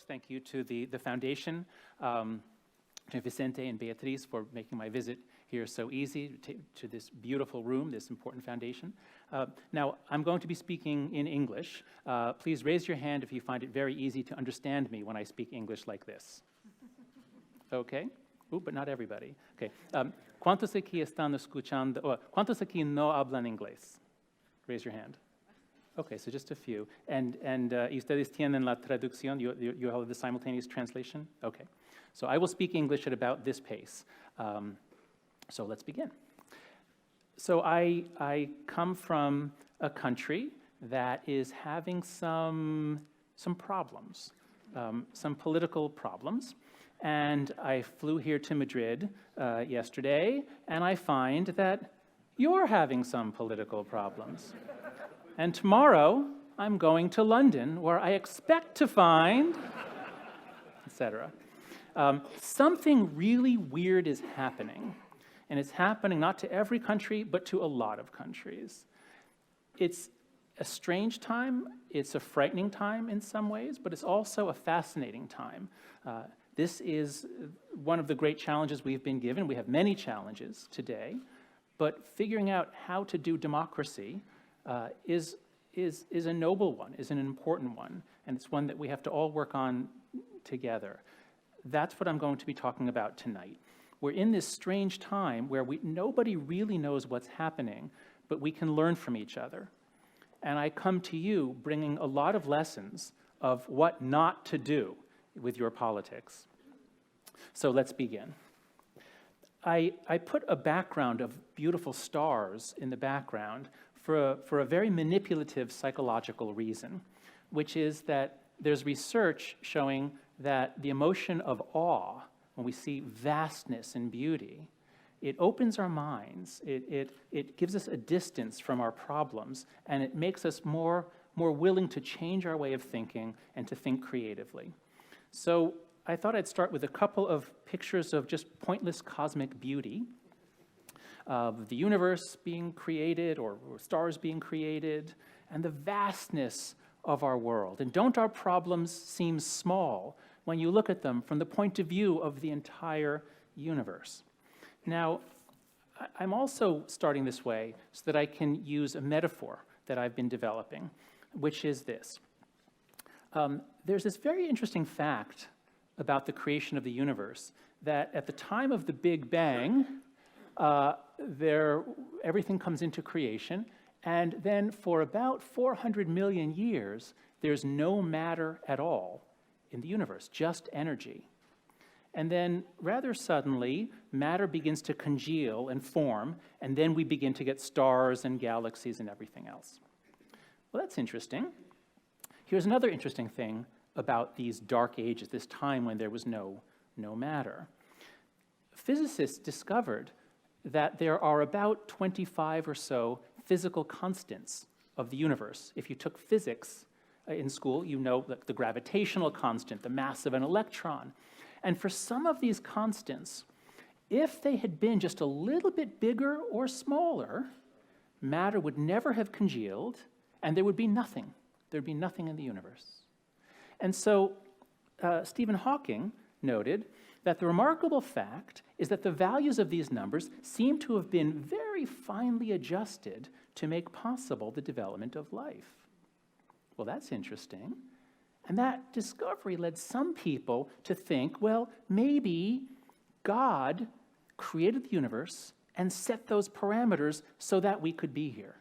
Thank you to the foundation, to Vicente and Beatriz for making my visit here so easy to this beautiful room, this important foundation. Now, I'm going to be speaking in English. Please raise your hand if you find it very easy to understand me when I speak English like this. Okay? Ooh, but not everybody. Okay. ¿Cuántos aquí están escuchando? ¿Cuántos aquí no hablan inglés? Raise your hand. Okay, so just a few. And ¿y ustedes tienen la traducción? You have the simultaneous translation? Okay. So I will speak English at about this pace. So let's begin. So I come from a country that is having some problems, some political problems. And I flew here to Madrid yesterday, and I find that you're having some political problems. And tomorrow, I'm going to London, where I expect to find, etc. Something really weird is happening. And it's happening not to every country, but to a lot of countries. It's a strange time. It's a frightening time in some ways, but it's also a fascinating time. This is one of the great challenges we've been given. We have many challenges today, but figuring out how to do democracy is a noble one, is an important one, and it's one that we have to all work on together. That's what I'm going to be talking about tonight. We're in this strange time where nobody really knows what's happening, but we can learn from each other. And I come to you bringing a lot of lessons of what not to do with your politics. So let's begin. I put a background of beautiful stars in the background for a very manipulative psychological reason, which is that there's research showing that the emotion of awe, when we see vastness and beauty, it opens our minds, it gives us a distance from our problems, and it makes us more willing to change our way of thinking and to think creatively. So I thought I'd start with a couple of pictures of just pointless cosmic beauty, of the universe being created or stars being created, and the vastness of our world. And don't our problems seem small when you look at them from the point of view of the entire universe? Now, I'm also starting this way so that I can use a metaphor that I've been developing, which is this. There's this very interesting fact about the creation of the universe, that at the time of the Big Bang, everything comes into creation, and then for about 400 million years, there's no matter at all in the universe, just energy. And then, rather suddenly, matter begins to congeal and form, and then we begin to get stars and galaxies and everything else. Well, that's interesting. Here's another interesting thing about these dark ages, this time when there was no matter. Physicists discovered that there are about 25 or so physical constants of the universe. If you took physics in school, you know the gravitational constant, the mass of an electron. And for some of these constants, if they had been just a little bit bigger or smaller, matter would never have congealed, and there would be nothing. There'd be nothing in the universe. And so Stephen Hawking noted that the remarkable fact is that the values of these numbers seem to have been very finely adjusted to make possible the development of life. Well, that's interesting. And that discovery led some people to think, well, maybe God created the universe and set those parameters so that we could be here.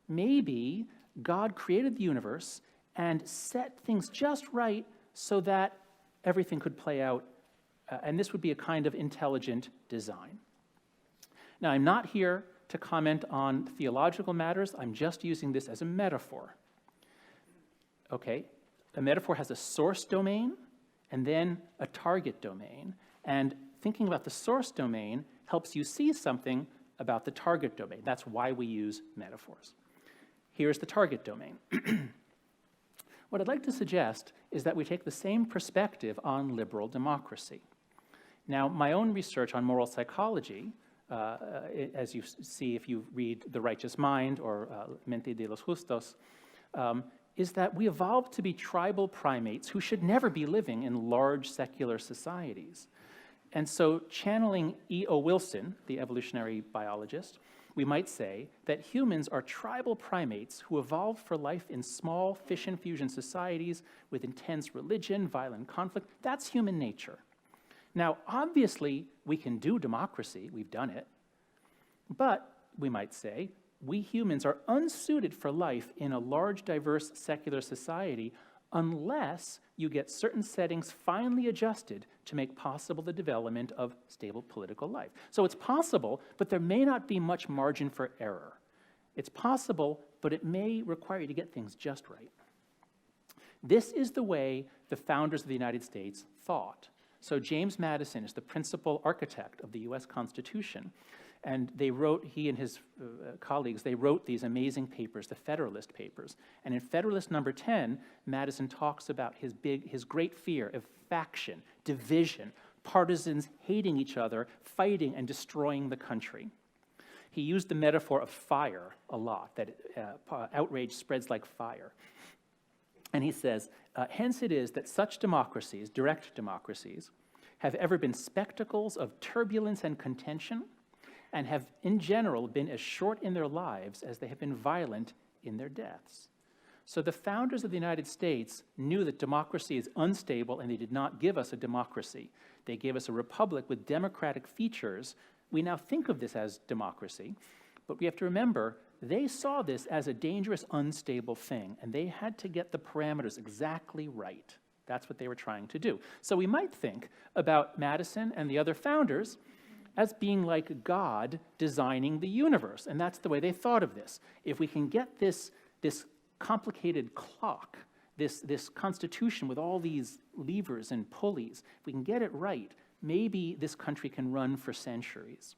Maybe God created the universe and set things just right so that everything could play out, and this would be a kind of intelligent design. Now, I'm not here to comment on theological matters. I'm just using this as a metaphor. Okay, a metaphor has a source domain and then a target domain. And thinking about the source domain helps you see something about the target domain. That's why we use metaphors. Here's the target domain. What I'd like to suggest is that we take the same perspective on liberal democracy. Now, my own research on moral psychology, as you see if you read The Righteous Mind or Mente, justos, is that we evolved to be tribal primates who should never be living in large secular societies. And so, channeling E.O. Wilson, the evolutionary biologist, we might say that humans are tribal primates who evolved for life in small fission fusion societies with intense religion, violent conflict. That's human nature. Now, obviously, we can do democracy. We've done it. But, we might say, we humans are unsuited for life in a large, diverse, secular society unless you get certain settings finely adjusted to make possible the development of stable political life. So it's possible, but there may not be much margin for error. It's possible, but it may require you to get things just right. This is the way the founders of the United States thought. So James Madison is the principal architect of the US Constitution. And they wrote, he and his colleagues, they wrote these amazing papers, the Federalist Papers. And in Federalist number 10, Madison talks about his great fear of faction, division, partisans hating each other, fighting and destroying the country. He used the metaphor of fire a lot, that outrage spreads like fire. And he says, hence it is that such democracies, direct democracies, have ever been spectacles of turbulence and contention, and have, in general, been as short in their lives as they have been violent in their deaths. So the founders of the United States knew that democracy is unstable, and they did not give us a democracy. They gave us a republic with democratic features. We now think of this as democracy, but we have to remember, they saw this as a dangerous, unstable thing, and they had to get the parameters exactly right. That's what they were trying to do. So we might think about Madison and the other founders as being like God designing the universe. And that's the way they thought of this. If we can get this complicated clock, this constitution with all these levers and pulleys, if we can get it right, maybe this country can run for centuries.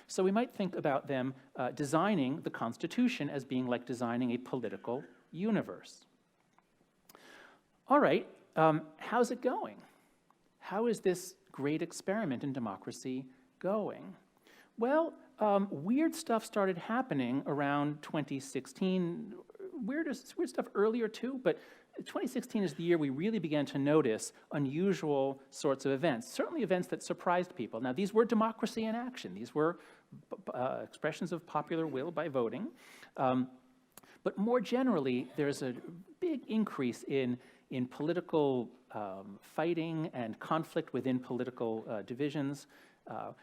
So we might think about them designing the Constitution as being like designing a political universe. All right, how's it going? How is this great experiment in democracy going? Well, weird stuff started happening around 2016. Weird stuff earlier too, but 2016 is the year we really began to notice unusual sorts of events, certainly events that surprised people. Now, these were democracy in action. These were expressions of popular will by voting. But more generally, there's a big increase in political fighting and conflict within political divisions.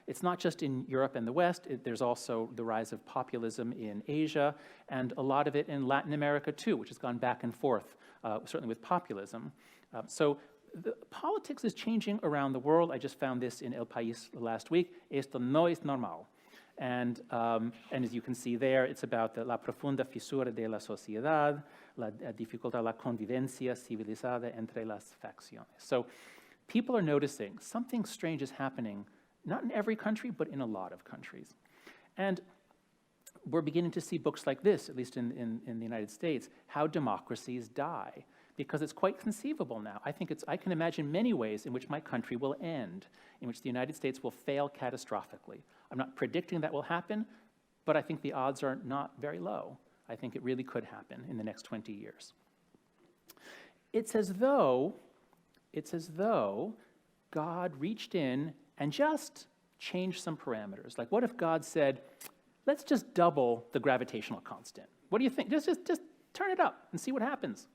It's not just in Europe and the West, there's also the rise of populism in Asia, and a lot of it in Latin America too, which has gone back and forth, certainly with populism. So the politics is changing around the world. I just found this in El País last week. Esto no es normal. And as you can see there, it's about la profunda fisura de la sociedad, la dificultad la convivencia civilizada entre las facciones. So people are noticing something strange is happening, not in every country, but in a lot of countries. And we're beginning to see books like this, at least in the United States, How Democracies Die, because it's quite conceivable now. I can imagine many ways in which my country will end, in which the United States will fail catastrophically. I'm not predicting that will happen, but I think the odds are not very low. I think it really could happen in the next 20 years. It's as though God reached in and just changed some parameters. Like, what if God said, let's just double the gravitational constant? What do you think? Just turn it up and see what happens.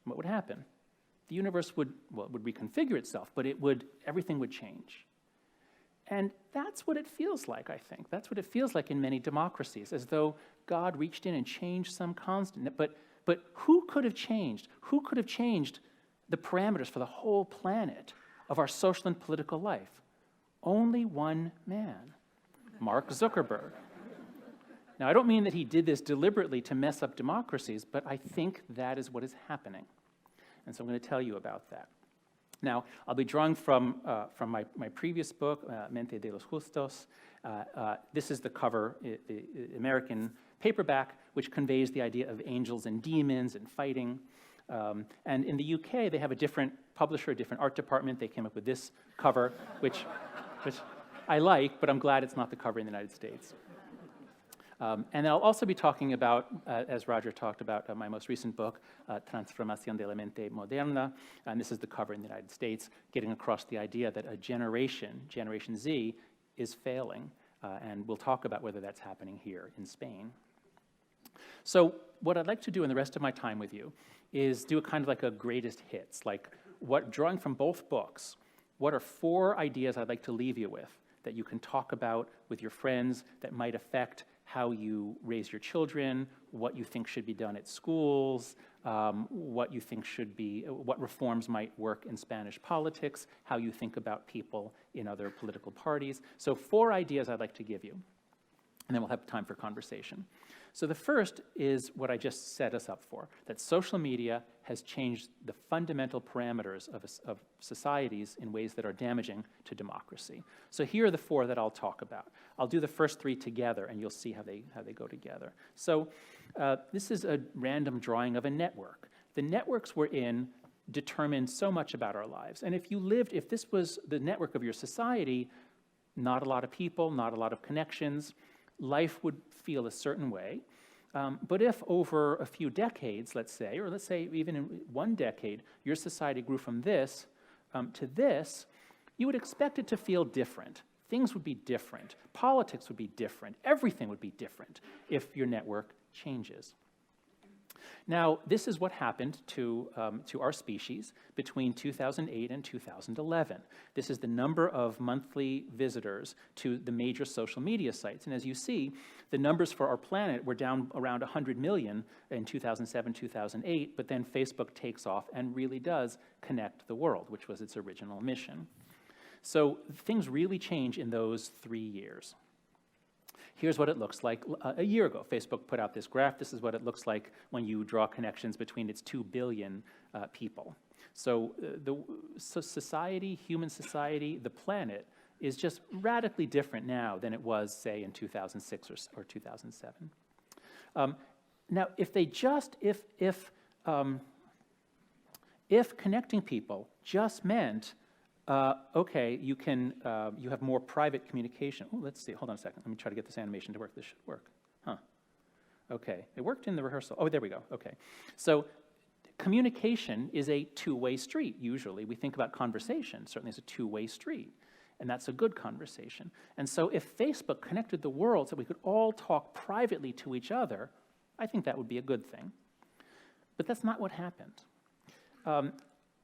What would happen? The universe would reconfigure itself, but everything would change. And that's what it feels like, I think. That's what it feels like in many democracies, as though God reached in and changed some constant. But who could have changed? Who could have changed the parameters for the whole planet of our social and political life? Only one man, Mark Zuckerberg. Now, I don't mean that he did this deliberately to mess up democracies, but I think that is what is happening. And so I'm going to tell you about that. Now, I'll be drawing from my previous book, Mente, justos. This is the cover, the American paperback, which conveys the idea of angels and demons and fighting. And in the UK, they have a different publisher, a different art department. They came up with this cover, which which I like, but I'm glad it's not the cover in the United States. And I'll also be talking about, as Roger talked about, my most recent book, Transformación de la Mente Moderna, and this is the cover in the United States, getting across the idea that a generation, Generation Z, is failing, and we'll talk about whether that's happening here in Spain. So what I'd like to do in the rest of my time with you is do a kind of like a greatest hits, like drawing from both books, what are 4 ideas I'd like to leave you with that you can talk about with your friends that might affect how you raise your children, what you think should be done at schools, what you think should be, what reforms might work in Spanish politics, how you think about people in other political parties. So 4 ideas I'd like to give you, and then we'll have time for conversation. So the first is what I just set us up for, that social media has changed the fundamental parameters of societies in ways that are damaging to democracy. So here are the 4 that I'll talk about. I'll do the first 3 together, and you'll see how they go together. So this is a random drawing of a network. The networks we're in determine so much about our lives. And if this was the network of your society, not a lot of people, not a lot of connections, life would feel a certain way. But if over a few decades, let's say, or let's say even in 1 decade, your society grew from this to this, you would expect it to feel different. Things would be different. Politics would be different. Everything would be different if your network changes. Now, this is what happened to our species between 2008 and 2011. This is the number of monthly visitors to the major social media sites. And as you see, the numbers for our planet were down around 100 million in 2007, 2008, but then Facebook takes off and really does connect the world, which was its original mission. So things really change in those 3 years. Here's what it looks like a year ago. Facebook put out this graph. This is what it looks like when you draw connections between its 2 billion people. So society, human society, the planet, is just radically different now than it was, say, in 2006 or 2007. Now, if connecting people just meant okay, you have more private communication. Oh, let's see, hold on a second. Let me try to get this animation to work. This should work. Huh. Okay, it worked in the rehearsal. Oh, there we go, okay. So communication is a 2-way street, usually. We think about conversation, certainly as a 2-way street, and that's a good conversation. And so if Facebook connected the world so we could all talk privately to each other, I think that would be a good thing. But that's not what happened.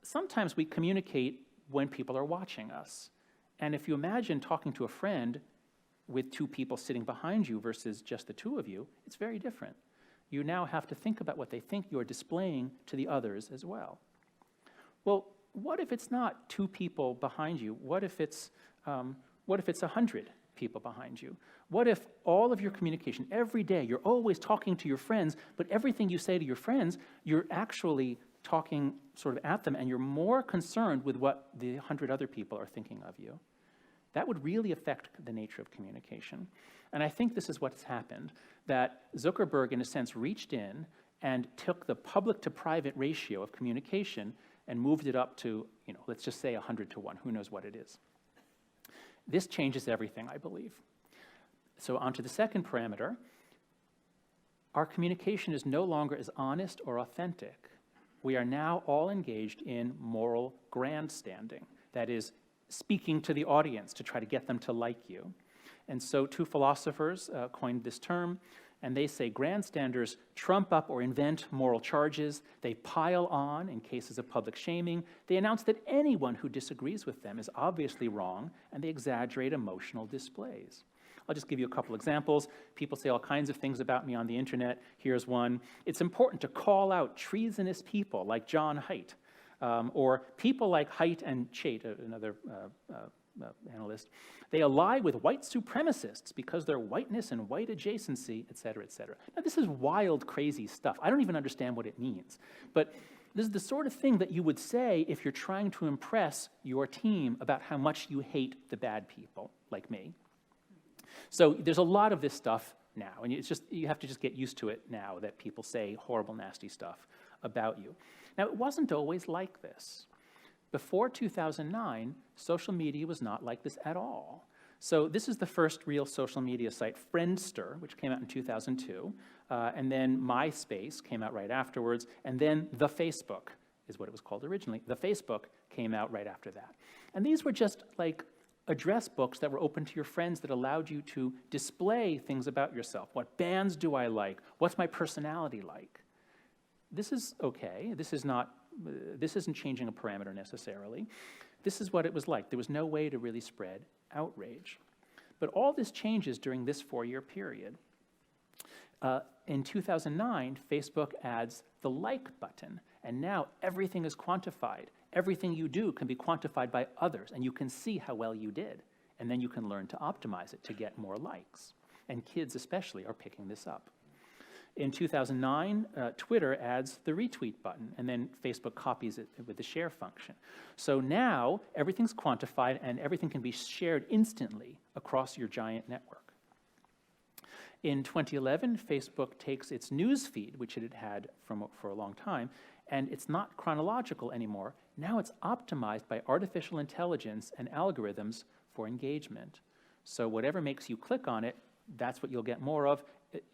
Sometimes we communicate when people are watching us. And if you imagine talking to a friend with 2 people sitting behind you versus just the 2 of you, it's very different. You now have to think about what they think you're displaying to the others as well. Well, what if it's not 2 people behind you? What if it's 100 people behind you? What if all of your communication every day, you're always talking to your friends, but everything you say to your friends, you're actually talking sort of at them, and you're more concerned with what the 100 other people are thinking of you? That would really affect the nature of communication. And I think this is what's happened, that Zuckerberg, in a sense, reached in and took the public to private ratio of communication and moved it up to, let's just say 100 to 1. Who knows what it is? This changes everything, I believe. So on to the second parameter. Our communication is no longer as honest or authentic. We are now all engaged in moral grandstanding. That is, speaking to the audience to try to get them to like you. And so 2 philosophers coined this term, and they say grandstanders trump up or invent moral charges. They pile on in cases of public shaming. They announce that anyone who disagrees with them is obviously wrong, and they exaggerate emotional displays. I'll just give you a couple examples. People say all kinds of things about me on the internet. Here's one. It's important to call out treasonous people like John Haidt, or people like Haidt and Chait, another analyst. They ally with white supremacists because their whiteness and white adjacency, et cetera, et cetera. Now, this is wild, crazy stuff. I don't even understand what it means. But this is the sort of thing that you would say if you're trying to impress your team about how much you hate the bad people, like me. So there's a lot of this stuff now, and you have to just get used to it now that people say horrible, nasty stuff about you. Now, it wasn't always like this, Before 2009, social media was not like this at all. So this is the first real social media site, Friendster, which came out in 2002, and then MySpace came out right afterwards, and then the Facebook is what it was called originally. The Facebook came out right after that. And these were just like address books that were open to your friends that allowed you to display things about yourself. What bands do I like? What's my personality like? This is okay. This isn't changing a parameter necessarily. This is what it was like. There was no way to really spread outrage. But all this changes during this 4-year period. In 2009, Facebook adds the like button, and now everything is quantified. Everything you do can be quantified by others, and you can see how well you did. And then you can learn to optimize it to get more likes. And kids especially are picking this up. In 2009, Twitter adds the retweet button, and then Facebook copies it with the share function. So now everything's quantified, and everything can be shared instantly across your giant network. In 2011, Facebook takes its news feed, which it had had for a long time, and it's not chronological anymore. Now it's optimized by artificial intelligence and algorithms for engagement. So whatever makes you click on it, that's what you'll get more of,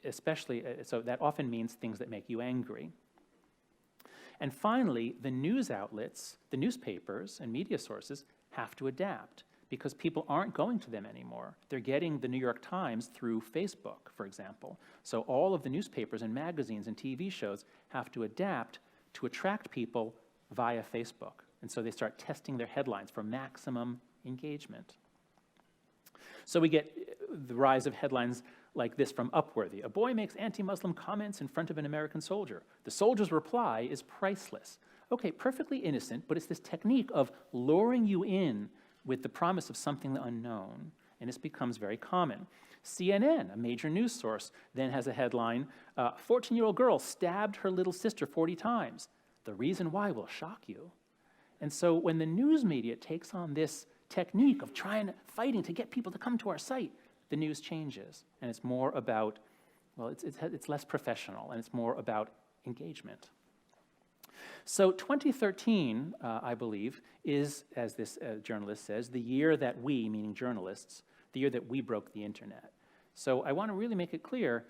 especially, so that often means things that make you angry. And finally, the news outlets, the newspapers and media sources have to adapt because people aren't going to them anymore. They're getting the New York Times through Facebook, for example. So all of the newspapers and magazines and TV shows have to adapt to attract people via Facebook. And so they start testing their headlines for maximum engagement. So we get the rise of headlines like this from Upworthy. A boy makes anti-Muslim comments in front of an American soldier. The soldier's reply is priceless. Okay, perfectly innocent, but it's this technique of luring you in with the promise of something unknown, and this becomes very common. CNN, a major news source, then has a headline, 14-year-old girl stabbed her little sister 40 times. The reason why will shock you. And so when the news media takes on this technique of fighting to get people to come to our site, the news changes, and it's more about, well, it's less professional, and it's more about engagement. So 2013, I believe, is, as this journalist says, the year that we, meaning journalists, the year that we broke the internet. So I want to really make it clear,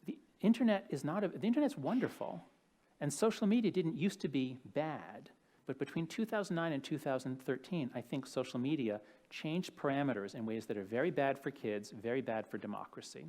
the internet's wonderful, and social media didn't used to be bad, but between 2009 and 2013, I think social media changed parameters in ways that are very bad for kids, very bad for democracy.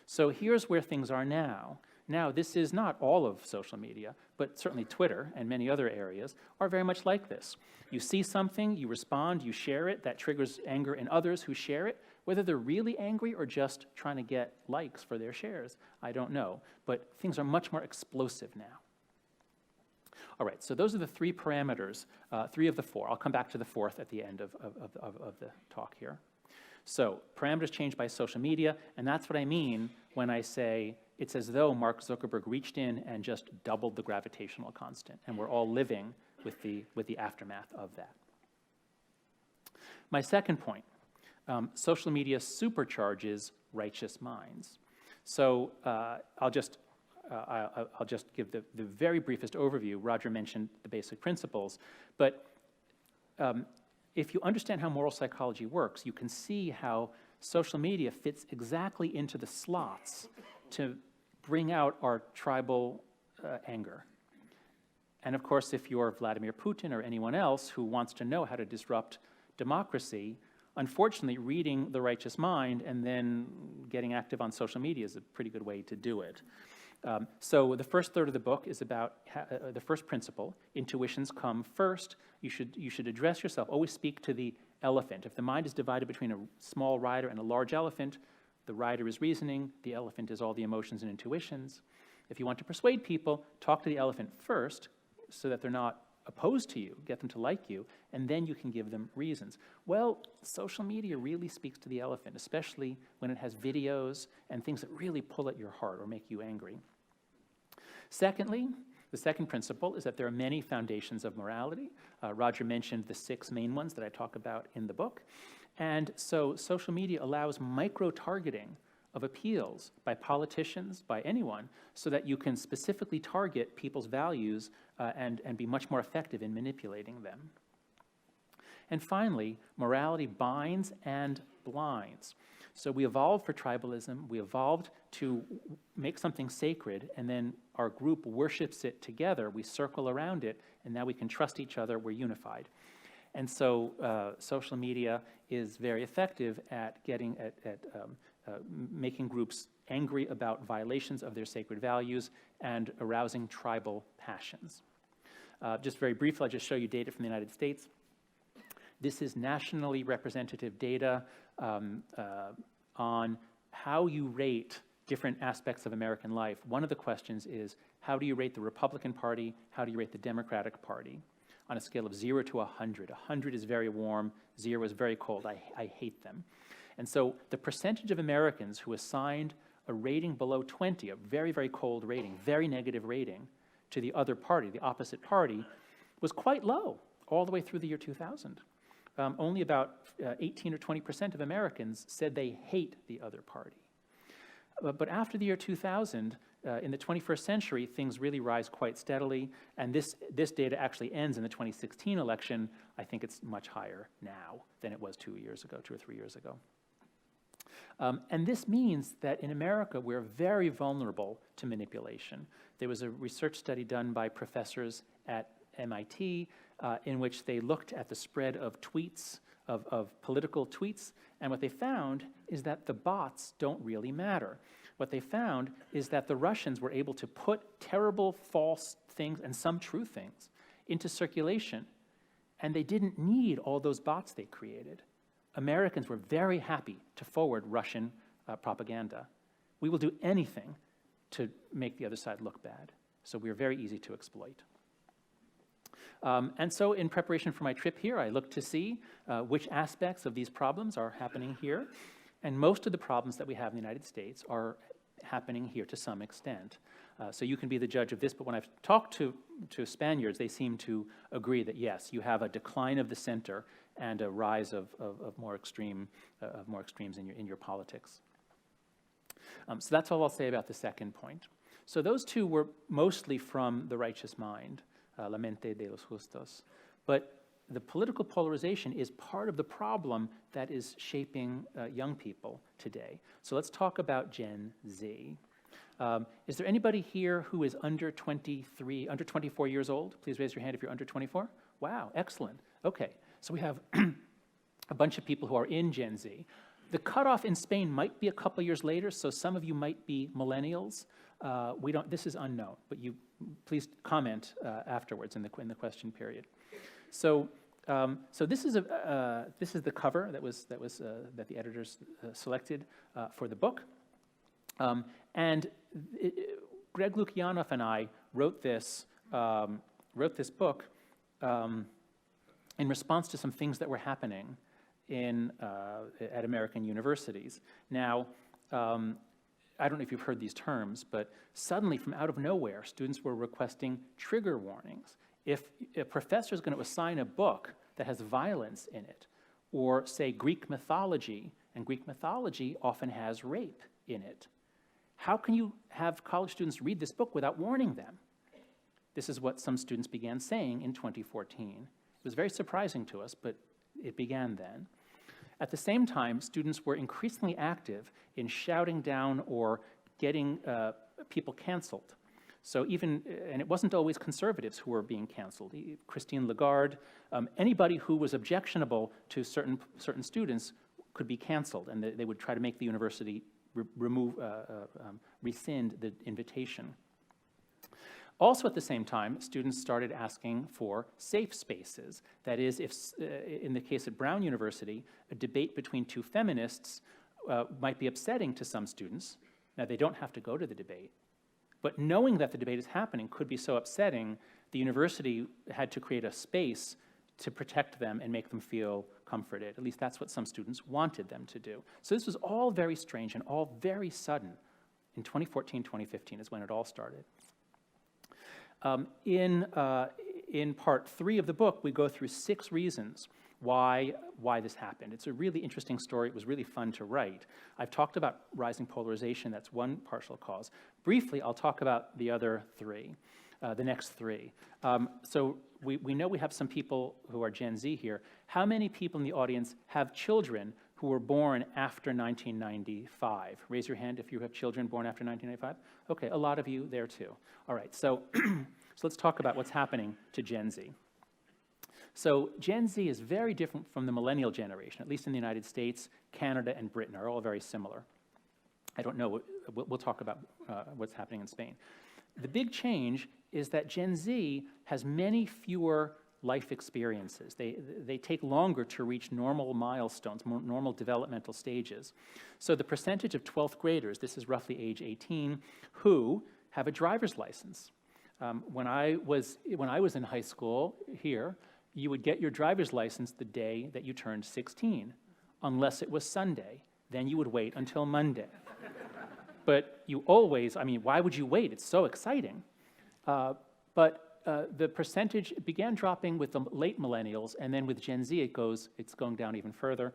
So here's where things are now. Now, this is not all of social media, but certainly Twitter and many other areas are very much like this. You see something, you respond, you share it, that triggers anger in others who share it. Whether they're really angry or just trying to get likes for their shares, I don't know. But things are much more explosive now. All right, so those are the 3 parameters, 3 of the 4. I'll come back to the 4th at the end of the talk here. So parameters changed by social media, and that's what I mean when I say it's as though Mark Zuckerberg reached in and just doubled the gravitational constant, and we're all living with the aftermath of that. My second point, social media supercharges righteous minds. So I'll just give the very briefest overview. Roger mentioned the basic principles, but if you understand how moral psychology works, you can see how social media fits exactly into the slots to bring out our tribal anger. And of course, if you're Vladimir Putin or anyone else who wants to know how to disrupt democracy, unfortunately, reading The Righteous Mind and then getting active on social media is a pretty good way to do it. So the first third of the book is about the first principle. Intuitions come first. You should address yourself. Always speak to the elephant. If the mind is divided between a small rider and a large elephant, the rider is reasoning, the elephant is all the emotions and intuitions. If you want to persuade people, talk to the elephant first so that they're not opposed to you, get them to like you, and then you can give them reasons. Well, social media really speaks to the elephant, especially when it has videos and things that really pull at your heart or make you angry. Secondly, the second principle is that there are many foundations of morality. Roger mentioned the 6 main ones that I talk about in the book. And so social media allows micro-targeting of appeals by politicians, by anyone, so that you can specifically target people's values and be much more effective in manipulating them. And finally, morality binds and blinds. So we evolved for tribalism, we evolved to make something sacred, and then our group worships it together, we circle around it, and now we can trust each other, we're unified. And so social media is very effective at making groups angry about violations of their sacred values and arousing tribal passions. Just very briefly, I'll just show you data from the United States. This is nationally representative data on how you rate different aspects of American life. One of the questions is, how do you rate the Republican Party? How do you rate the Democratic Party? On a scale of 0 to 100. 100 is very warm, 0 is very cold. I hate them. And so the percentage of Americans who assigned a rating below 20, a very, very cold rating, very negative rating, to the other party, the opposite party, was quite low all the way through the year 2000. Only about 18 or 20% of Americans said they hate the other party. But after the year 2000, in the 21st century, things really rise quite steadily, and this data actually ends in the 2016 election. I think it's much higher now than it was 2 or 3 years ago. And this means that in America, we're very vulnerable to manipulation. There was a research study done by professors at MIT in which they looked at the spread of tweets, of political tweets, and what they found is that the bots don't really matter. What they found is that the Russians were able to put terrible, false things, and some true things, into circulation, and they didn't need all those bots they created. Americans were very happy to forward Russian propaganda. We will do anything to make the other side look bad. So we are very easy to exploit. And so in preparation for my trip here, I looked to see which aspects of these problems are happening here. And most of the problems that we have in the United States are happening here to some extent. So you can be the judge of this, but when I've talked to Spaniards, they seem to agree that yes, you have a decline of the center and a rise of more extremes in your politics. So that's all I'll say about the second point. So those two were mostly from The Righteous Mind, La mente de los justos. But the political polarization is part of the problem that is shaping young people today. So let's talk about Gen Z. Is there anybody here who is under 24 years old? Please raise your hand if you're under 24. Wow, excellent. Okay, so we have a bunch of people who are in Gen Z. The cutoff in Spain might be a couple years later, so some of you might be millennials. This is unknown, but you please comment afterwards in the question period. So this is the cover that the editors selected for the book, and Greg Lukianoff and I wrote this book in response to some things that were happening at American universities. Now, I don't know if you've heard these terms, but suddenly from out of nowhere, students were requesting trigger warnings. If a professor is going to assign a book that has violence in it, or say Greek mythology, and Greek mythology often has rape in it, how can you have college students read this book without warning them? This is what some students began saying in 2014. It was very surprising to us, but it began then. At the same time, students were increasingly active in shouting down or getting people canceled. So and it wasn't always conservatives who were being canceled. Christine Lagarde, anybody who was objectionable to certain students could be canceled, and they would try to make the university rescind the invitation. Also at the same time, students started asking for safe spaces. That is, if in the case at Brown University, a debate between two feminists might be upsetting to some students. Now, they don't have to go to the debate, but knowing that the debate is happening could be so upsetting, the university had to create a space to protect them and make them feel comforted. At least that's what some students wanted them to do. So this was all very strange and all very sudden. In 2014, 2015 is when it all started. In part 3 of the book, we go through 6 reasons why this happened. It's a really interesting story. It was really fun to write. I've talked about rising polarization. That's one partial cause. Briefly, I'll talk about the other 3. the next three. So we know we have some people who are Gen Z here. How many people in the audience have children who were born after 1995? Raise your hand if you have children born after 1995. Okay, a lot of you there too. All right, so, so let's talk about what's happening to Gen Z. So Gen Z is very different from the millennial generation, at least in the United States. Canada and Britain are all very similar. I don't know, we'll talk about what's happening in Spain. The big change is that Gen Z has many fewer life experiences. They take longer to reach normal milestones, normal developmental stages. So the percentage of 12th graders, this is roughly age 18, who have a driver's license. When I was in high school here, you would get your driver's license the day that you turned 16, unless it was Sunday. Then you would wait until Monday. But you always, I mean, why would you wait? It's so exciting. But the percentage began dropping with the late millennials, and then with Gen Z, it's going down even further.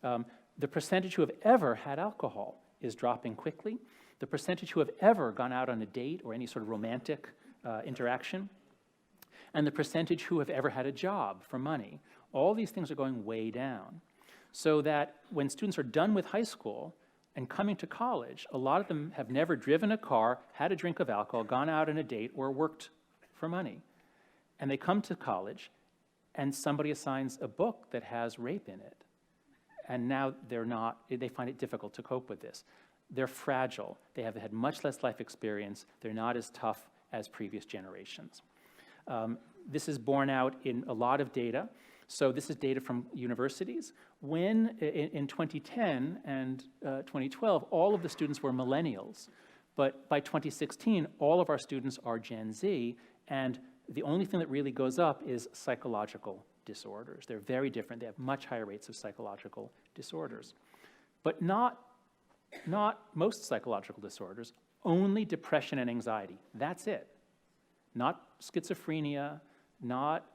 The percentage who have ever had alcohol is dropping quickly. The percentage who have ever gone out on a date or any sort of romantic interaction, and the percentage who have ever had a job for money. All these things are going way down. So that when students are done with high school and coming to college, a lot of them have never driven a car, had a drink of alcohol, gone out on a date, or worked for money. And they come to college, and somebody assigns a book that has rape in it. And now they find it difficult to cope with this. They're fragile. They have had much less life experience. They're not as tough as previous generations. This is borne out in a lot of data. So this is data from universities. When, in 2010 and 2012, all of the students were millennials. But by 2016, all of our students are Gen Z, and the only thing that really goes up is psychological disorders. They're very different. They have much higher rates of psychological disorders. But not most psychological disorders, only depression and anxiety. That's it. Not schizophrenia, not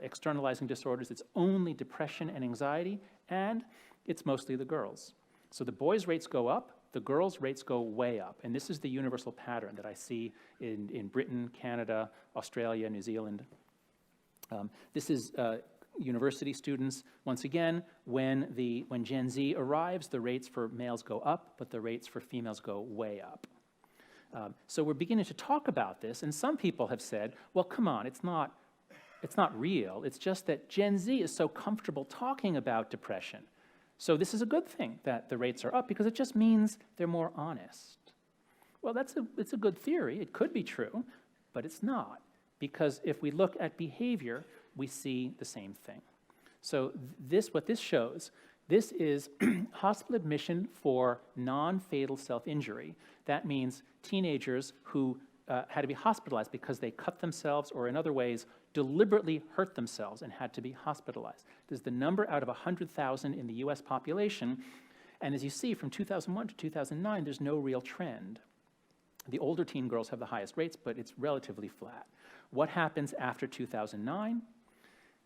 externalizing disorders. It's only depression and anxiety, and it's mostly the girls. So the boys' rates go up, the girls' rates go way up, and this is the universal pattern that I see in Britain, Canada, Australia, New Zealand. This is university students. Once again, when Gen Z arrives, the rates for males go up, but the rates for females go way up. So we're beginning to talk about this, and some people have said, well, come on, it's not real. It's just that Gen Z is so comfortable talking about depression. So this is a good thing that the rates are up, because it just means they're more honest. Well, it's a good theory. It could be true, but it's not, because if we look at behavior, we see the same thing. So what this shows, this is hospital admission for non-fatal self-injury. That means teenagers who had to be hospitalized because they cut themselves or in other ways deliberately hurt themselves and had to be hospitalized. This is the number out of 100,000 in the US population. And as you see, from 2001 to 2009, there's no real trend. The older teen girls have the highest rates, but it's relatively flat. What happens after 2009?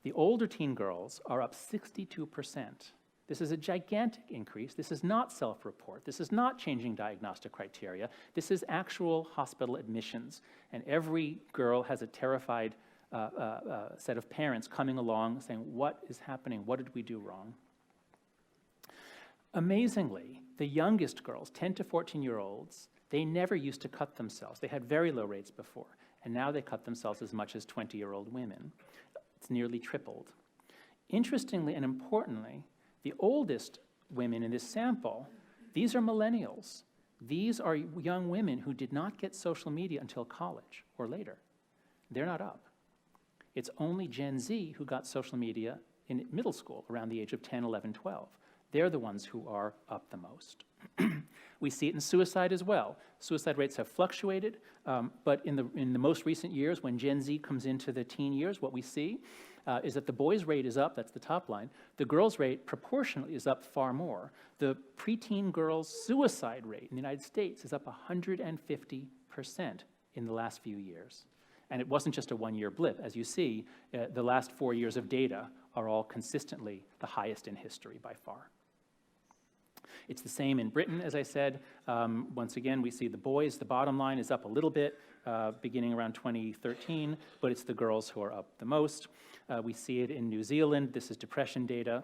The older teen girls are up 62%. This is a gigantic increase. This is not self-report. This is not changing diagnostic criteria. This is actual hospital admissions. And every girl has a terrified set of parents coming along saying, what is happening? What did we do wrong? Amazingly, the youngest girls, 10 to 14-year-olds, they never used to cut themselves. They had very low rates before. And now they cut themselves as much as 20-year-old women. It's nearly tripled. Interestingly and importantly, the oldest women in this sample, these are millennials. These are young women who did not get social media until college or later. They're not up. It's only Gen Z who got social media in middle school, around the age of 10, 11, 12. They're the ones who are up the most. We see it in suicide as well. Suicide rates have fluctuated, but in the most recent years, when Gen Z comes into the teen years, what we see is that the boys' rate is up, that's the top line. The girls' rate proportionally is up far more. The preteen girls' suicide rate in the United States is up 150% in the last few years. And it wasn't just a one-year blip. As you see, the last 4 years of data are all consistently the highest in history by far. It's the same in Britain, as I said. Once again, we see the boys, the bottom line is up a little bit. beginning around 2013, but it's the girls who are up the most. We see it in New Zealand. This is depression data.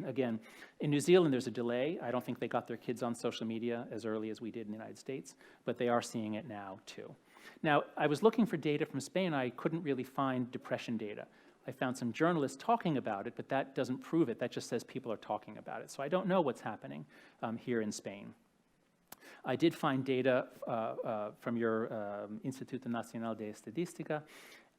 Again, in New Zealand, there's a delay. I don't think they got their kids on social media as early as we did in the United States, but they are seeing it now, too. Now, I was looking for data from Spain. I couldn't really find depression data. I found some journalists talking about it, but that doesn't prove it. That just says people are talking about it. So I don't know what's happening here in Spain. I did find data from your Instituto Nacional de Estadística,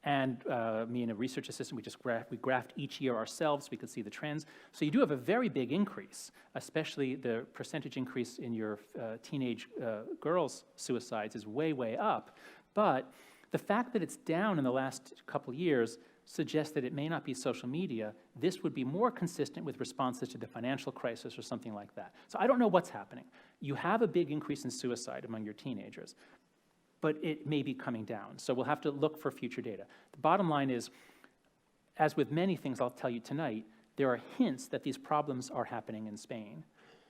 and me and a research assistant, we graphed each year ourselves. We could see the trends. So you do have a very big increase, especially the percentage increase in your teenage girls' suicides is way, way up. But the fact that it's down in the last couple years suggests that it may not be social media. This would be more consistent with responses to the financial crisis or something like that. So I don't know what's happening. You have a big increase in suicide among your teenagers, but it may be coming down. So we'll have to look for future data. The bottom line is, as with many things I'll tell you tonight, there are hints that these problems are happening in Spain,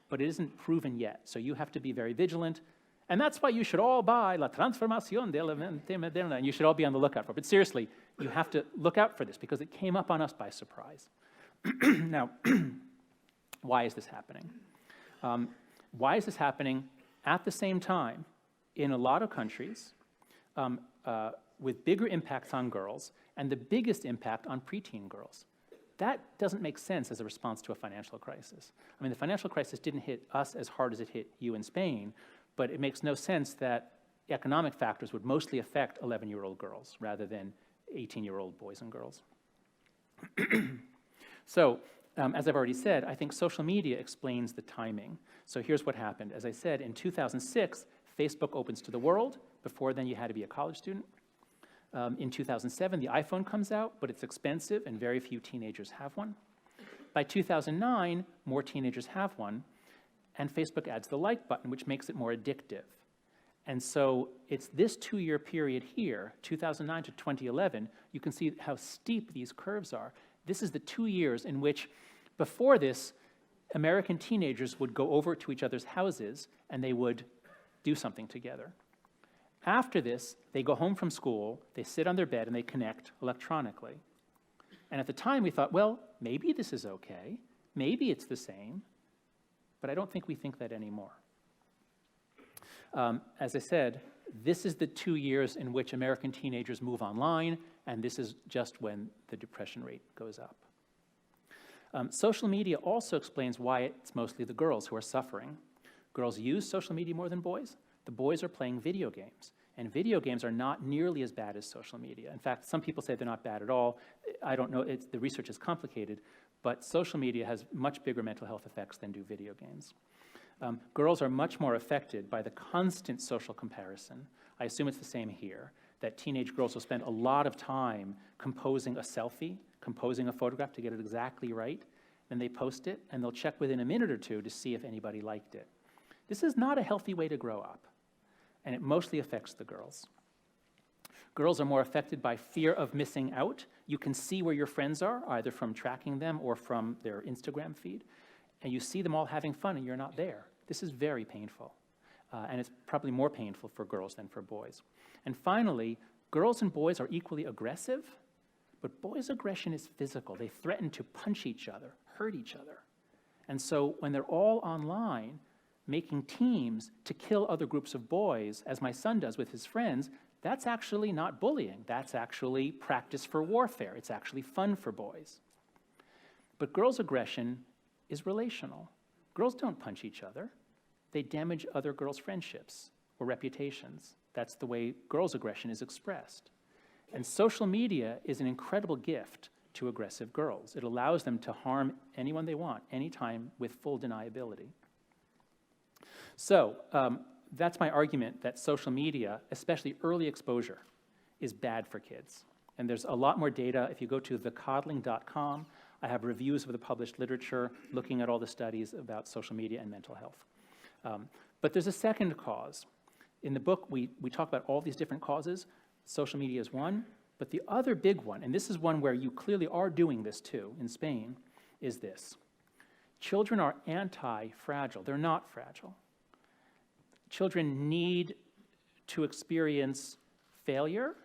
but it isn't proven yet. So you have to be very vigilant. And that's why you should all buy La Transformación de la Mente Moderna, and you should all be on the lookout for it. But seriously, you have to look out for this because it came up on us by surprise. Now, why is this happening? Why is this happening at the same time in a lot of countries with bigger impacts on girls and the biggest impact on preteen girls? That doesn't make sense as a response to a financial crisis. I mean, the financial crisis didn't hit us as hard as it hit you in Spain, but it makes no sense that economic factors would mostly affect 11-year-old girls rather than 18-year-old boys and girls. So, as I've already said, I think social media explains the timing. So here's what happened. As I said, in 2006, Facebook opens to the world. Before then, you had to be a college student. In 2007, the iPhone comes out, but it's expensive, and very few teenagers have one. By 2009, more teenagers have one, and Facebook adds the like button, which makes it more addictive. And so it's this 2-year period here, 2009 to 2011, you can see how steep these curves are. This is the 2 years in which, before this, American teenagers would go over to each other's houses and they would do something together. After this, they go home from school, they sit on their bed, and they connect electronically. And at the time, we thought, well, maybe this is okay. Maybe it's the same. But I don't think we think that anymore. As I said, this is the 2 years in which American teenagers move online, and this is just when the depression rate goes up. Social media also explains why it's mostly the girls who are suffering. Girls use social media more than boys. The boys are playing video games, and video games are not nearly as bad as social media. In fact, some people say they're not bad at all. I don't know, the research is complicated, but social media has much bigger mental health effects than do video games. Girls are much more affected by the constant social comparison. I assume it's the same here, that teenage girls will spend a lot of time composing a selfie, composing a photograph to get it exactly right. Then they post it, and they'll check within a minute or two to see if anybody liked it. This is not a healthy way to grow up, and it mostly affects the girls. Girls are more affected by fear of missing out. You can see where your friends are, either from tracking them or from their Instagram feed, and you see them all having fun and you're not there. This is very painful, and it's probably more painful for girls than for boys. And finally, girls and boys are equally aggressive, but boys' aggression is physical. They threaten to punch each other, hurt each other. And so when they're all online, making teams to kill other groups of boys, as my son does with his friends, that's actually not bullying. That's actually practice for warfare. It's actually fun for boys. But girls' aggression is relational. Girls don't punch each other. They damage other girls' friendships or reputations. That's the way girls' aggression is expressed. And social media is an incredible gift to aggressive girls. It allows them to harm anyone they want, anytime, with full deniability. So that's my argument that social media, especially early exposure, is bad for kids. And there's a lot more data. If you go to thecoddling.com, I have reviews of the published literature looking at all the studies about social media and mental health. But there's a second cause. In the book, we talk about all these different causes. Social media is one, but the other big one, and this is one where you clearly are doing this too in Spain, is this. Children are anti-fragile. They're not fragile. Children need to experience failure,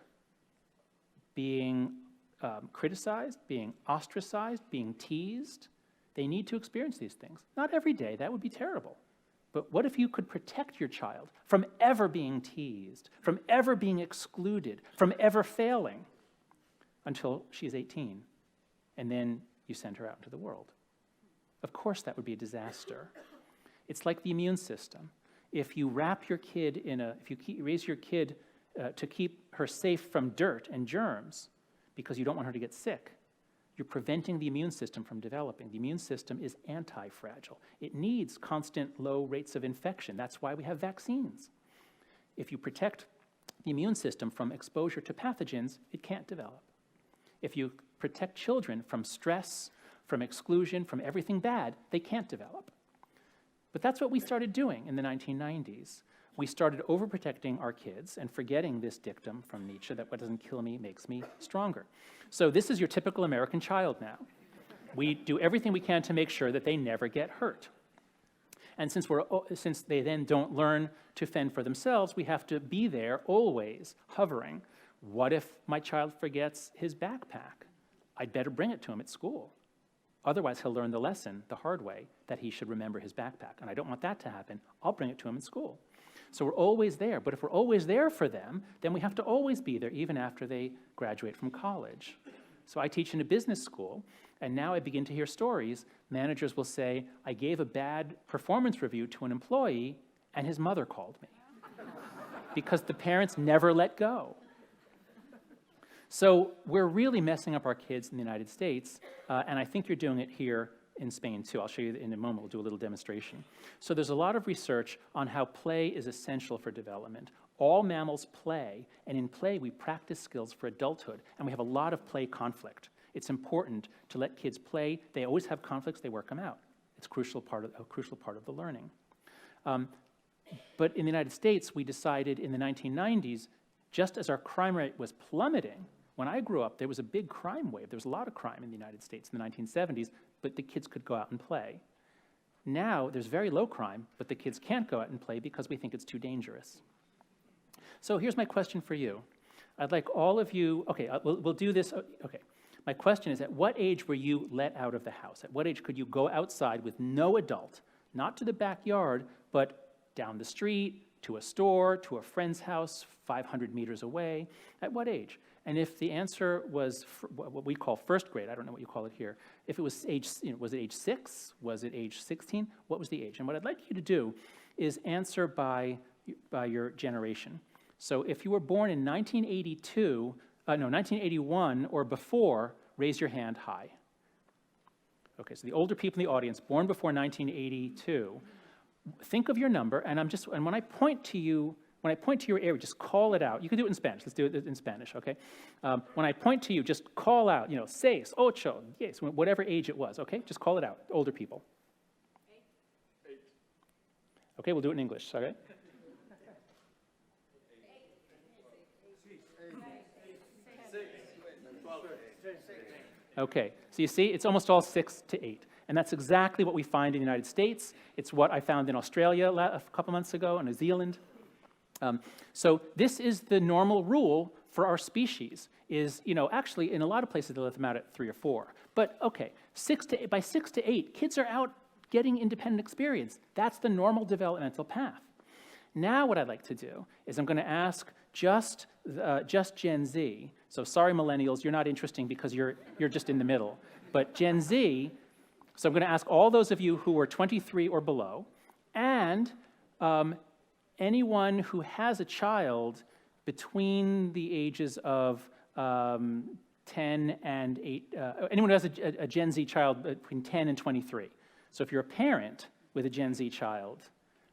being criticized, being ostracized, being teased. They need to experience these things. Not every day, that would be terrible. But what if you could protect your child from ever being teased, from ever being excluded, from ever failing until she's 18, and then you send her out into the world? Of course that would be a disaster. It's like the immune system. If you wrap your kid if you raise your kid to keep her safe from dirt and germs because you don't want her to get sick, you're preventing the immune system from developing. The immune system is anti-fragile. It needs constant low rates of infection. That's why we have vaccines. If you protect the immune system from exposure to pathogens, it can't develop. If you protect children from stress, from exclusion, from everything bad, they can't develop. But that's what we started doing in the 1990s. We started overprotecting our kids and forgetting this dictum from Nietzsche that what doesn't kill me makes me stronger. So this is your typical American child now. We do everything we can to make sure that they never get hurt. And since they then don't learn to fend for themselves, we have to be there always, hovering. What if my child forgets his backpack? I'd better bring it to him at school. Otherwise, he'll learn the lesson the hard way that he should remember his backpack. And I don't want that to happen. I'll bring it to him in school. So we're always there. But if we're always there for them, then we have to always be there, even after they graduate from college. So I teach in a business school, and now I begin to hear stories. Managers will say, I gave a bad performance review to an employee, and his mother called me. Because the parents never let go. So we're really messing up our kids in the United States, and I think you're doing it here in Spain too. I'll show you in a moment. We'll do a little demonstration. So there's a lot of research on how play is essential for development. All mammals play, and in play we practice skills for adulthood, and we have a lot of play conflict. It's important to let kids play. They always have conflicts. They work them out. It's a crucial part of the learning. But in the United States, we decided in the 1990s, just as our crime rate was plummeting, when I grew up, there was a big crime wave. There was a lot of crime in the United States in the 1970s, but the kids could go out and play. Now, there's very low crime, but the kids can't go out and play because we think it's too dangerous. So here's my question for you. I'd like all of you, okay, we'll do this, okay. My question is, at what age were you let out of the house? At what age could you go outside with no adult, not to the backyard, but down the street, to a store, to a friend's house, 500 meters away? At what age? And if the answer was what we call first grade, I don't know what you call it here, if it was age, was it age 6? Was it age 16? What was the age? And what I'd like you to do is answer by your generation. So if you were born in 1981 or before, raise your hand high. Okay, so the older people in the audience, born before 1982, think of your number, and when I point to you, when I point to your area, just call it out. You can do it in Spanish. Let's do it in Spanish, okay? When I point to you, just call out, 6, 8, yes, whatever age it was, okay? Just call it out, older people. 8. Okay, we'll do it in English, okay? Okay, so you see, it's almost all 6 to 8. And that's exactly what we find in the United States. It's what I found in Australia a couple months ago, in New Zealand. So this is the normal rule for our species, is, actually in a lot of places they let them out at 3 or 4. But okay, by 6 to 8, kids are out getting independent experience. That's the normal developmental path. Now what I'd like to do is I'm going to ask just Gen Z. So sorry, millennials, you're not interesting because you're just in the middle. But Gen Z, so I'm going to ask all those of you who are 23 or below, and anyone who has a child between the ages of 10 and 8, anyone who has a Gen Z child between 10 and 23. So if you're a parent with a Gen Z child,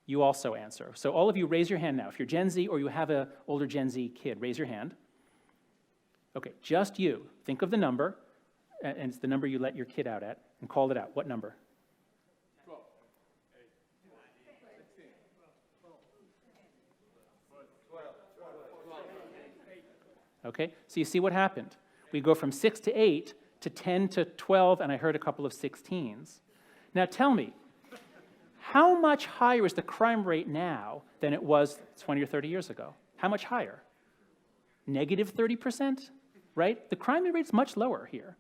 you also answer. So all of you, raise your hand now. If you're Gen Z or you have an older Gen Z kid, raise your hand. Okay, just you. Think of the number, and it's the number you let your kid out at, and call it out. What number? 12. 8. 16. 12. Okay, so you see what happened. We go from 6 to 8 to 10 to 12, and I heard a couple of 16s. Now tell me, how much higher is the crime rate now than it was 20 or 30 years ago? How much higher? negative 30%, right? The crime rate's much lower here.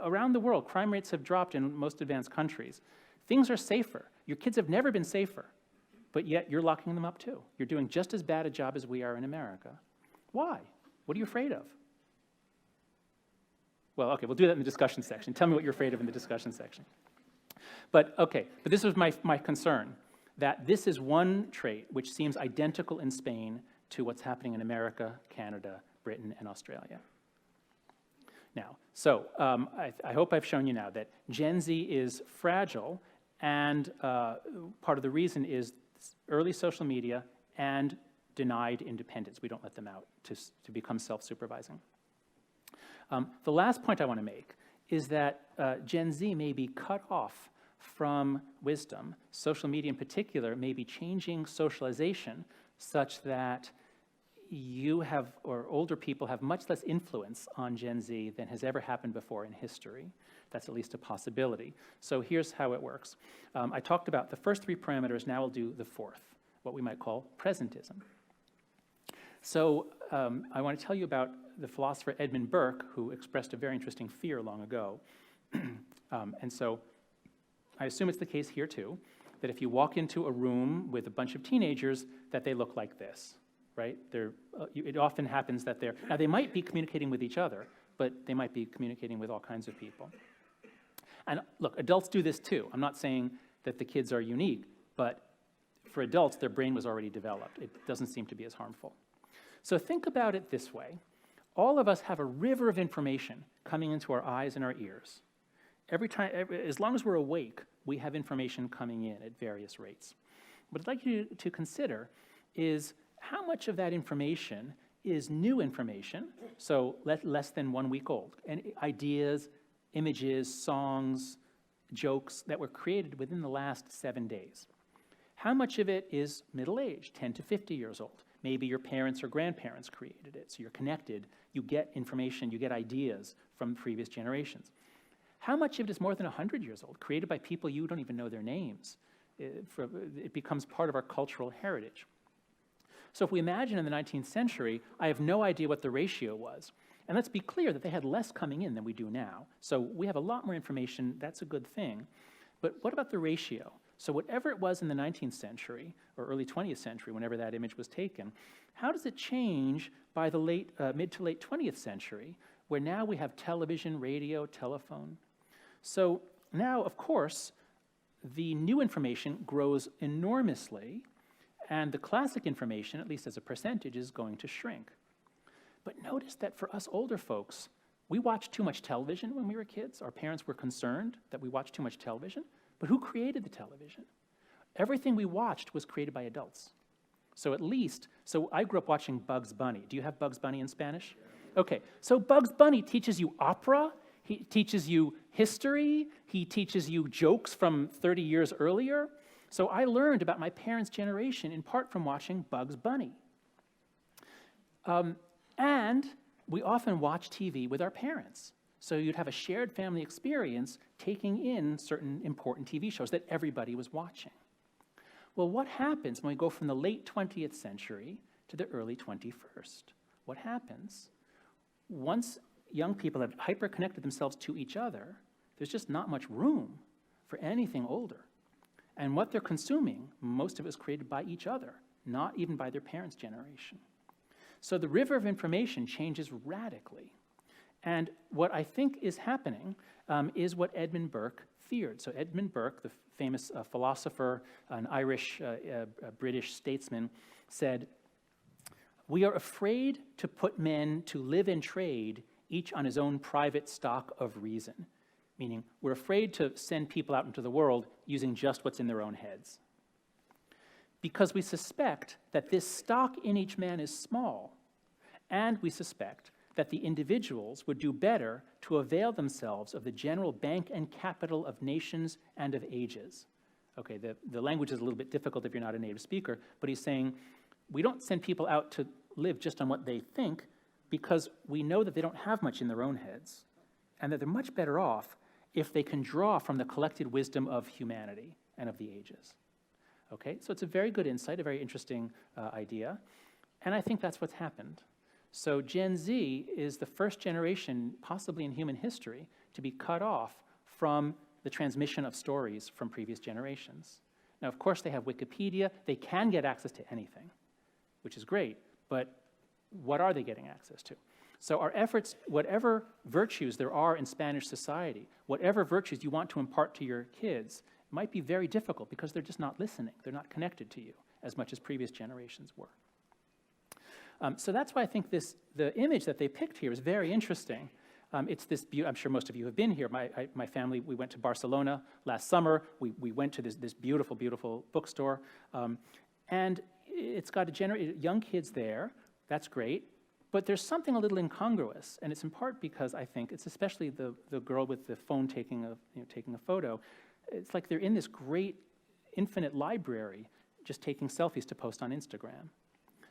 Around the world, crime rates have dropped in most advanced countries. Things are safer. Your kids have never been safer, but yet you're locking them up too. You're doing just as bad a job as we are in America. Why? What are you afraid of? Well, okay, we'll do that in the discussion section. Tell me what you're afraid of in the discussion section. But this was my concern, that this is one trait which seems identical in Spain to what's happening in America, Canada, Britain, and Australia. Now, so I hope I've shown you now that Gen Z is fragile, and part of the reason is early social media and denied independence. We don't let them out to become self-supervising. The last point I want to make is that Gen Z may be cut off from wisdom. Social media in particular may be changing socialization such that you have, or older people have much less influence on Gen Z than has ever happened before in history. That's at least a possibility. So here's how it works. I talked about the first three parameters, now we'll do the fourth, what we might call presentism. So I want to tell you about the philosopher Edmund Burke, who expressed a very interesting fear long ago. And so I assume it's the case here too, that if you walk into a room with a bunch of teenagers, that they look like this, right? It often happens that now they might be communicating with each other, but they might be communicating with all kinds of people. And look, adults do this too. I'm not saying that the kids are unique, but for adults, their brain was already developed. It doesn't seem to be as harmful. So think about it this way. All of us have a river of information coming into our eyes and our ears. As long as we're awake, we have information coming in at various rates. What I'd like you to consider is how much of that information is new information, so less than 1 week old, and ideas, images, songs, jokes that were created within the last 7 days. How much of it is middle-aged, 10 to 50 years old? Maybe your parents or grandparents created it, so you're connected, you get information, you get ideas from previous generations. How much of it is more than 100 years old, created by people you don't even know their names? It becomes part of our cultural heritage. So if we imagine in the 19th century, I have no idea what the ratio was. And let's be clear that they had less coming in than we do now. So we have a lot more information, that's a good thing. But what about the ratio? So whatever it was in the 19th century, or early 20th century, whenever that image was taken, how does it change by the mid to late 20th century, where now we have television, radio, telephone? So now, of course, the new information grows enormously, and the classic information, at least as a percentage, is going to shrink. But notice that for us older folks, we watched too much television when we were kids. Our parents were concerned that we watched too much television. But who created the television? Everything we watched was created by adults. So I grew up watching Bugs Bunny. Do you have Bugs Bunny in Spanish? Okay, so Bugs Bunny teaches you opera, he teaches you history, he teaches you jokes from 30 years earlier. So I learned about my parents' generation in part from watching Bugs Bunny. And we often watch TV with our parents. So you'd have a shared family experience taking in certain important TV shows that everybody was watching. Well, what happens when we go from the late 20th century to the early 21st? What happens? Once young people have hyper-connected themselves to each other, there's just not much room for anything older. And what they're consuming, most of it is created by each other, not even by their parents' generation. So the river of information changes radically. And what I think is happening is what Edmund Burke feared. So Edmund Burke, the famous philosopher, an Irish, British statesman, said, "We are afraid to put men to live and trade, each on his own private stock of reason." Meaning, we're afraid to send people out into the world using just what's in their own heads. Because we suspect that this stock in each man is small, and we suspect that the individuals would do better to avail themselves of the general bank and capital of nations and of ages. Okay, the language is a little bit difficult if you're not a native speaker, but he's saying, we don't send people out to live just on what they think, because we know that they don't have much in their own heads, and that they're much better off if they can draw from the collected wisdom of humanity and of the ages. Okay, so it's a very good insight, a very interesting idea, and I think that's what's happened. So Gen Z is the first generation, possibly in human history, to be cut off from the transmission of stories from previous generations. Now, of course, they have Wikipedia. They can get access to anything, which is great, but what are they getting access to? So our efforts, whatever virtues there are in Spanish society, whatever virtues you want to impart to your kids, might be very difficult because they're just not listening. They're not connected to you as much as previous generations were. So that's why I think the image that they picked here is very interesting. It's this, I'm sure most of you have been here. My family, we went to Barcelona last summer. We went to this beautiful, beautiful bookstore. And it's got young kids there. That's great. But there's something a little incongruous. And it's in part because I think it's especially the girl with the phone taking a photo. It's like they're in this great infinite library just taking selfies to post on Instagram.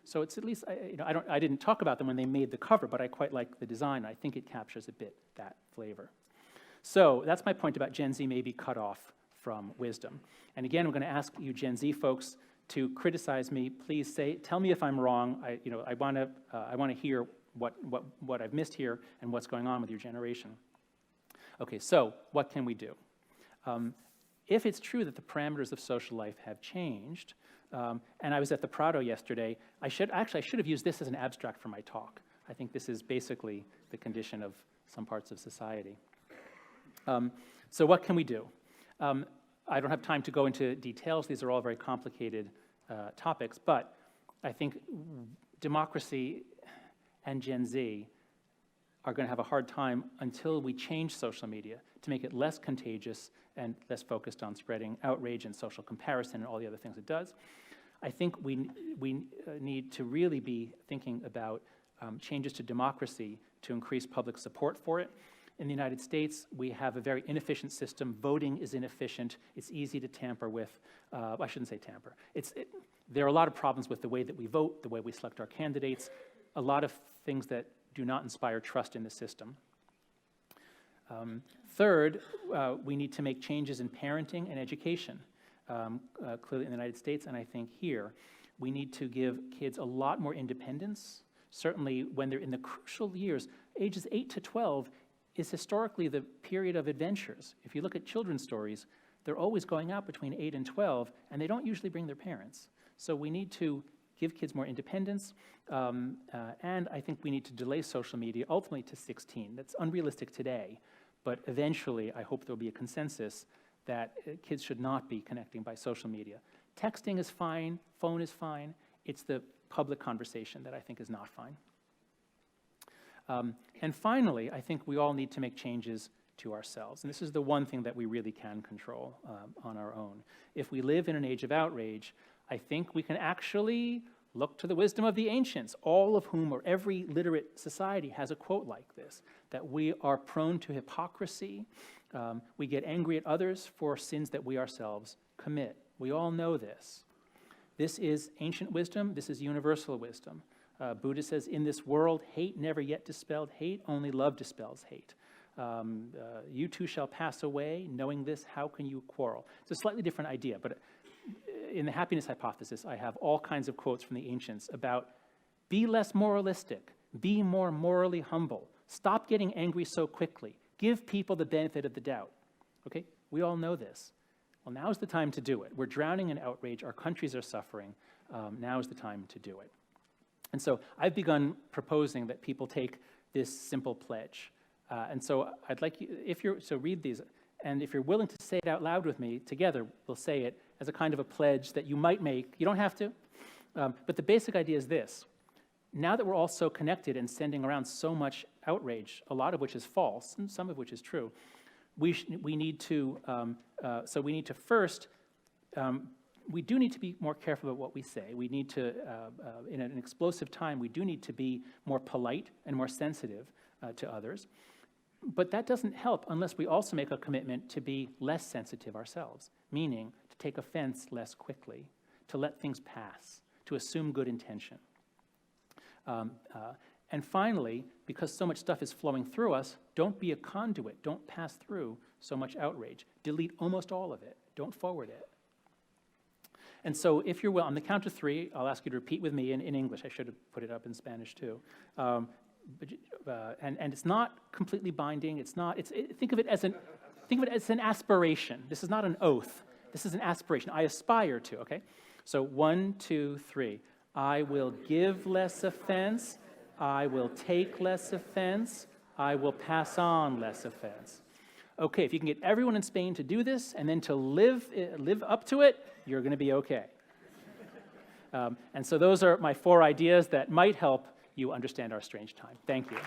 So it's at least, I didn't talk about them when they made the cover, but I quite like the design. I think it captures a bit that flavor. So that's my point about Gen Z may be cut off from wisdom. And again, I'm going to ask you Gen Z folks to criticize me. Please tell me if I'm wrong. I want to hear what I've missed here and what's going on with your generation. Okay, so what can we do? If it's true that the parameters of social life have changed, and I was at the Prado yesterday, I should have used this as an abstract for my talk. I think this is basically the condition of some parts of society. So what can we do? I don't have time to go into details. These are all very complicated topics, but I think democracy and Gen Z are going to have a hard time until we change social media to make it less contagious and less focused on spreading outrage and social comparison and all the other things it does. I think we need to really be thinking about changes to democracy to increase public support for it. In the United States, we have a very inefficient system. Voting is inefficient. It's easy to tamper with. I shouldn't say tamper. There are a lot of problems with the way that we vote, the way we select our candidates, a lot of things that do not inspire trust in the system. Third, we need to make changes in parenting and education, clearly in the United States, and I think here. We need to give kids a lot more independence, certainly when they're in the crucial years. Ages 8 to 12 is historically the period of adventures. If you look at children's stories, they're always going out between 8 and 12, and they don't usually bring their parents. So we need to give kids more independence, and I think we need to delay social media ultimately to 16. That's unrealistic today, but eventually I hope there'll be a consensus that kids should not be connecting by social media. Texting is fine, phone is fine. It's the public conversation that I think is not fine. And finally, I think we all need to make changes to ourselves. And this is the one thing that we really can control on our own. If we live in an age of outrage, I think we can actually look to the wisdom of the ancients, all of whom, or every literate society has a quote like this, that we are prone to hypocrisy. We get angry at others for sins that we ourselves commit. We all know this. This is ancient wisdom. This is universal wisdom. Buddha says, in this world, hate never yet dispelled hate, only love dispels hate. You too shall pass away. Knowing this, how can you quarrel? It's a slightly different idea, but in the happiness hypothesis, I have all kinds of quotes from the ancients about be less moralistic, be more morally humble, stop getting angry so quickly, give people the benefit of the doubt. Okay, we all know this. Well, now's the time to do it. We're drowning in outrage. Our countries are suffering. Now is the time to do it. And so I've begun proposing that people take this simple pledge. And so I'd like you, read these, and if you're willing to say it out loud with me, together we'll say it as a kind of a pledge that you might make. You don't have to, but the basic idea is this. Now that we're all so connected and sending around so much outrage, a lot of which is false, and some of which is true, we need to first, we do need to be more careful about what we say. We need to, in an explosive time, we do need to be more polite and more sensitive to others. But that doesn't help unless we also make a commitment to be less sensitive ourselves, meaning to take offense less quickly, to let things pass, to assume good intention. And finally, because so much stuff is flowing through us, don't be a conduit. Don't pass through so much outrage. Delete almost all of it. Don't forward it. And so if you're well, on the count of three, I'll ask you to repeat with me in English. I should have put it up in Spanish too. And it's not completely binding. Think of it as an aspiration. This is not an oath. This is an aspiration. I aspire to, okay? So 1, 2, 3. I will give less offense. I will take less offense. I will pass on less offense. Okay, if you can get everyone in Spain to do this and then to live up to it, you're going to be okay. And so those are my 4 ideas that might help you understand our strange time. Thank you.